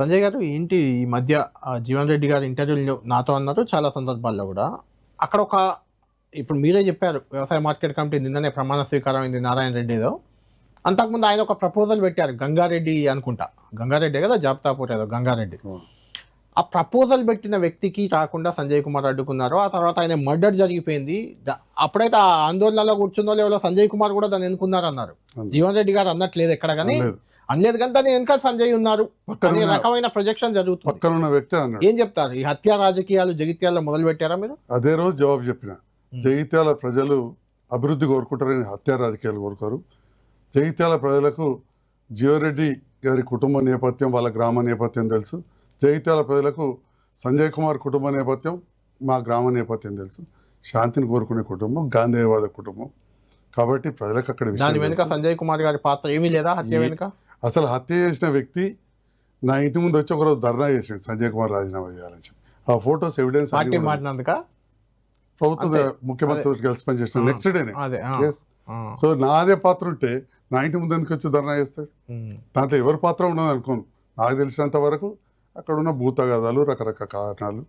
సంజయ్ గారు ఏంటి ఈ మధ్య జీవన్ రెడ్డి గారు ఇంటర్వ్యూలో నాతో అన్నారు చాలా సందర్భాల్లో కూడా అక్కడ ఒక ఇప్పుడు మీరే చెప్పారు వ్యవసాయ మార్కెట్ కమిటీ నిన్ననే ప్రమాణ స్వీకారం అయింది నారాయణ రెడ్డి ఏదో అంతకుముందు ఆయన ఒక ప్రపోజల్ పెట్టారు గంగారెడ్డి అనుకుంటా గంగారెడ్డి కదా జాబితాపూర్ ఏదో గంగారెడ్డి ఆ ప్రపోజల్ పెట్టిన వ్యక్తికి రాకుండా సంజయ్ కుమార్ అడ్డుకున్నారు ఆ తర్వాత ఆయన మర్డర్ జరిగిపోయింది అప్పుడైతే ఆ ఆందోళనలో కూర్చున్నో లేవో సంజయ్ కుమార్ కూడా దాన్ని ఎన్నుకున్నారు అన్నారు జీవన్ రెడ్డి గారు అన్నట్లేదు ఎక్కడ కానీ అనలేదు కానీ దాని వెనక సంజయ్ ఉన్నారు అనే రకమైన ప్రొజెక్షన్ జరుగుతుంది ఏం చెప్తారు ఈ హత్య రాజకీయాలు జగిత్యాలలో మొదలు పెట్టారా మీరు అదే రోజు జవాబు చెప్పిన జగిత్యాల ప్రజలు అభివృద్ధి కోరుకుంటారని హత్య రాజకీయాలు కోరుకోరు జగిత్యాల ప్రజలకు జీవరెడ్డి గారి కుటుంబ నేపథ్యం వాళ్ళ గ్రామ నేపథ్యం తెలుసు జగిత్యాల ప్రజలకు సంజయ్ కుమార్ కుటుంబ నేపథ్యం మా గ్రామ నేపథ్యం తెలుసు శాంతిని కోరుకునే కుటుంబం గాంధేయవాద కుటుంబం కాబట్టి ప్రజలకు అక్కడ దాని వెనుక సంజయ్ కుమార్ గారి పాత్ర ఏమీ లేదా హత్య వెనుక అసలు హత్య చేసిన వ్యక్తి నా ఇంటి ముందు వచ్చి ఒకరోజు ధర్నా చేసాడు సంజయ్ కుమార్ రాజీనామా చేయాలని చెప్పి ఆ ఫొటోస్ ఎవిడెన్స్ ప్రభుత్వ ముఖ్యమంత్రి కలిసి పనిచేసిన నెక్స్ట్ డేనే సో నాదే పాత్ర ఉంటే నా ఇంటి ముందు ఎందుకు వచ్చి ధర్నా చేస్తాడు దాంట్లో ఎవరి పాత్ర ఉన్నది అనుకోను నాకు తెలిసినంత వరకు అక్కడ ఉన్న భూతగాదాలు రకరకాల కారణాలు